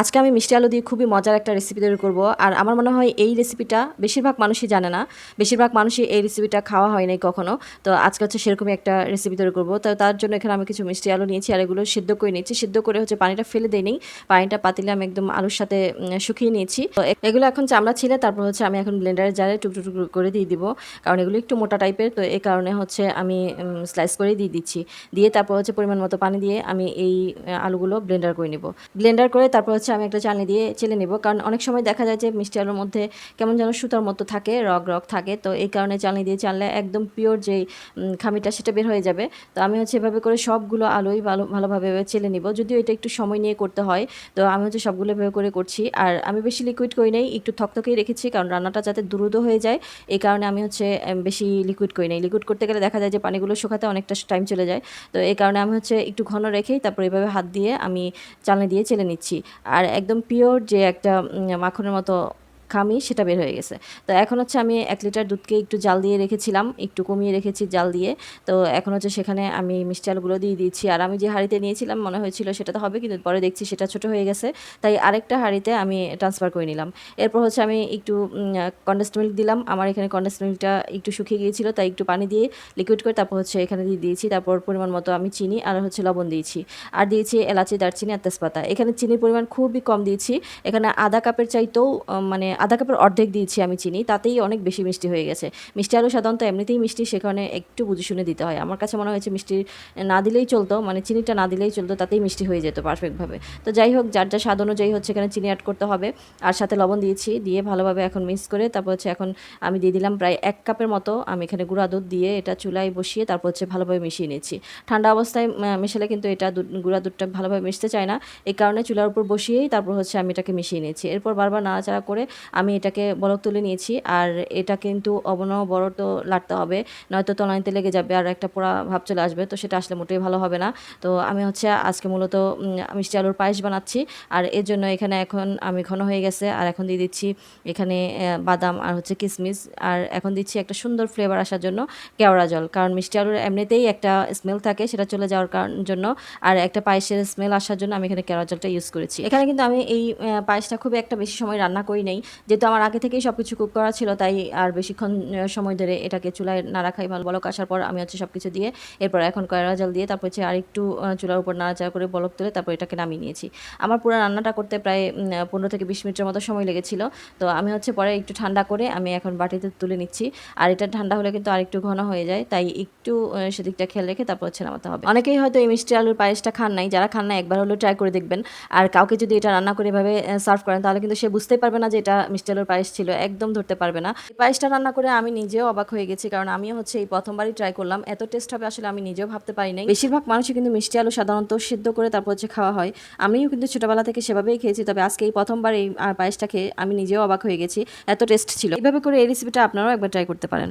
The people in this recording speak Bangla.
আজকে আমি মিষ্টি আলু দিয়ে খুবই মজার একটা রেসিপি তৈরি করব। আর আমার মনে হয় এই রেসিপিটা বেশিরভাগ মানুষই জানে না। বেশিরভাগ মানুষই এই রেসিপিটা খাওয়া হয় নাই কখনো। তো আজকে হচ্ছে সেরকমই একটা রেসিপি তৈরি করব। তো তার জন্য এখানে আমি কিছু মিষ্টি আলু নিয়েছি আর এগুলো সিদ্ধ করে নিয়েছি। সিদ্ধ করে হচ্ছে পানিটা ফেলে দেইনি। পানিটা পাতিলে আমি একদম আলুর সাথে শুকিয়ে নিয়েছি। তো এগুলো এখন চামড়া ছিলে তারপর হচ্ছে আমি এখন ব্লেন্ডারে জারে টুকরো টুকরো করে দিয়ে দিব। কারণ এগুলো একটু মোটা টাইপের, তো এই কারণে হচ্ছে আমি স্লাইস করে দিয়ে দিচ্ছি। দিয়ে তারপর হচ্ছে পরিমাণ মতো পানি দিয়ে আমি এই আলুগুলো ব্লেন্ডার করে নিব। ব্লেন্ডার করে তারপর হচ্ছে আমি একটা চালনি দিয়ে চেলে নিব। কারণ অনেক সময় দেখা যায় যে মিষ্টি আলুর মধ্যে কেমন যেন সুতার মতো থাকে, রগ রগ থাকে। তো এই কারণে চালনি দিয়ে চাললে একদম পিওর যেই খামিটা সেটা বের হয়ে যাবে। তো আমি হচ্ছে এভাবে করে সবগুলো আলুই ভালোভাবে চেলে নিব। যদিও এটা একটু সময় নিয়ে করতে হয়, তো আমি হচ্ছে সবগুলো এভাবে করে করছি। আর আমি বেশি লিকুইড করি নাই, একটু থকথকেই রেখেছি কারণ রান্নাটা যাতে দ্রুত হয়ে যায়। এই কারণে আমি হচ্ছে বেশি লিকুইড করি নাই। লিকুইড করতে গেলে দেখা যায় যে পানিগুলো শুকাতে অনেকটা টাইম চলে যায়। তো এই কারণে আমি হচ্ছে একটু ঘন রেখেই তারপর এভাবে হাত দিয়ে আমি চালনি দিয়ে চেলে নিচ্ছি। আর একদম পিওর যে একটা মাখনের মতো খামি সেটা বের হয়ে গেছে। তো এখন হচ্ছে আমি ১ লিটার দুধকে একটু জাল দিয়ে রেখেছিলাম, একটু কমিয়ে রেখেছি জাল দিয়ে। তো এখন হচ্ছে সেখানে আমি মিষ্টি আলুগুলো দিয়ে দিয়েছি। আর আমি যে হাঁড়িতে নিয়েছিলাম মনে হয়েছিল সেটাতে হবে, কিন্তু পরে দেখছি সেটা ছোট হয়ে গেছে। তাই আরেকটা হাঁড়িতে আমি ট্রান্সফার করে নিলাম। এরপর হচ্ছে আমি একটু কনডেন্সড মিল্ক দিলাম। আমার এখানে কনডেন্সড মিল্কটা একটু শুকিয়ে গিয়েছিল, তাই একটু পানি দিয়ে লিকুইড করে তারপর হচ্ছে এখানে দিয়ে দিয়েছি। তারপর পরিমাণ মতো আমি চিনি আর হচ্ছে লবণ দিয়েছি। আর দিয়েছি এলাচি, দারচিনি আর তেজপাতা। এখানে চিনির পরিমাণ খুবই কম দিয়েছি। এখানে আধা কাপের চাইতেও মানে আধা কাপের অর্ধেক দিয়েছি আমি চিনি, তাতেই অনেক বেশি মিষ্টি হয়ে গেছে। মিষ্টি আলু সাধারণত এমনিতেই মিষ্টি, সেখানে একটু বুঝে শুনে দিতে হয়। আমার কাছে মনে হয়েছে মিষ্টি না দিলেই চলতো, মানে চিনিটা না দিলেই চলতো, তাতেই মিষ্টি হয়ে যেত পারফেক্টভাবে। তো যাই হোক, যার যা স্বাদ অনুযায়ী হচ্ছে এখানে চিনি অ্যাড করতে হবে। আর সাথে লবণ দিয়েছি, দিয়ে ভালোভাবে এখন মিক্স করে তারপর হচ্ছে এখন আমি দিয়ে দিলাম প্রায় ১ কাপের মতো। আমি এখানে গুঁড়া দুধ দিয়ে এটা চুলায় বসিয়ে তারপর হচ্ছে ভালোভাবে মিশিয়ে নিচ্ছি। ঠান্ডা অবস্থায় মেশালে কিন্তু এটা গুঁড়া দুধটা ভালোভাবে মিশতে চায় না। এই কারণে চুলার উপর বসিয়েই তারপর হচ্ছে আমি এটাকে মিশিয়ে নিয়েছি। এরপর বারবার নাড়াচাড়া করে আমি এটাকে বলক তুলে নিয়েছি। আর এটা কিন্তু অনবরত লাড়তে হবে, নয়তো তলানিতে লেগে যাবে আর একটা পোড়া ভাব চলে আসবে। তো সেটা আসলে মোটেই ভালো হবে না। তো আমি হচ্ছে আজকে মূলত মিষ্টি আলুর পায়েস বানাচ্ছি। আর এর জন্য এখানে এখন আমি ঘন হয়ে গেছে। আর এখন দিয়ে দিচ্ছি এখানে বাদাম আর হচ্ছে কিশমিশ। আর এখন দিচ্ছি একটা সুন্দর ফ্লেভার আসার জন্য কেওড়া জল। কারণ মিষ্টি আলুর এমনিতেই একটা স্মেল থাকে, সেটা চলে যাওয়ার জন্য। আর একটা পায়েসের স্মেল আসার জন্য আমি এখানে কেওড়া জলটা ইউজ করেছি। এখানে কিন্তু আমি এই পায়েসটা খুব একটা বেশি সময় রান্না করি নাই, যেহেতু আমার আগে থেকেই সব কিছু কুক করা ছিল। তাই আর বেশিক্ষণ সময় ধরে এটাকে চুলায় না রাখাই ভালো। বলক আসার পর আমি হচ্ছে সব কিছু দিয়ে এরপর এখন কেওড়া জল দিয়ে তারপর হচ্ছে আরেকটু চুলার উপর নাড়াচাড়া করে বলক তুলে তারপর এটাকে নামিয়ে নিয়েছি। আমার পুরো রান্নাটা করতে প্রায় ১৫ থেকে ২০ মিনিটের মতো সময় লেগেছিল। তো আমি হচ্ছে পরে একটু ঠান্ডা করে আমি এখন বাটিতে তুলে নিচ্ছি। আর এটা ঠান্ডা হলে কিন্তু আরেকটু ঘন হয়ে যায়, তাই একটু সেদিকটা খেয়াল রেখে তারপর হচ্ছে নামাতে হবে। অনেকেই হয়তো এই মিষ্টি আলুর পায়েসটা খান নাই, যারা খান না একবার হলেও ট্রাই করে দেখবেন। আর কাউকে যদি এটা রান্না করে এভাবে সার্ভ করেন তাহলে কিন্তু সে বুঝতেই পারবে না যে এটা মিষ্টি আলুর পায়েস ছিল, একদম ধরতে পারবে না। এই পায়েসটা রান্না করে আমি নিজেও অবাক হয়ে গেছি, কারণ আমিও হচ্ছে এই প্রথমবারই ট্রাই করলাম। এত টেস্ট হবে আসলে আমি নিজেও ভাবতে পারি নাই। বেশিরভাগ মানুষই কিন্তু মিষ্টি আলু সাধারণত সিদ্ধ করে তারপর হচ্ছে খাওয়া হয়। আমিও কিন্তু ছোটবেলা থেকে সেভাবেই খেয়েছি, তবে আজকে এই প্রথমবার এই পায়েসটা খেয়ে আমি নিজেও অবাক হয়ে গেছি, এত টেস্ট ছিল। এইভাবে করে এই রেসিপিটা আপনারাও একবার ট্রাই করতে পারেন।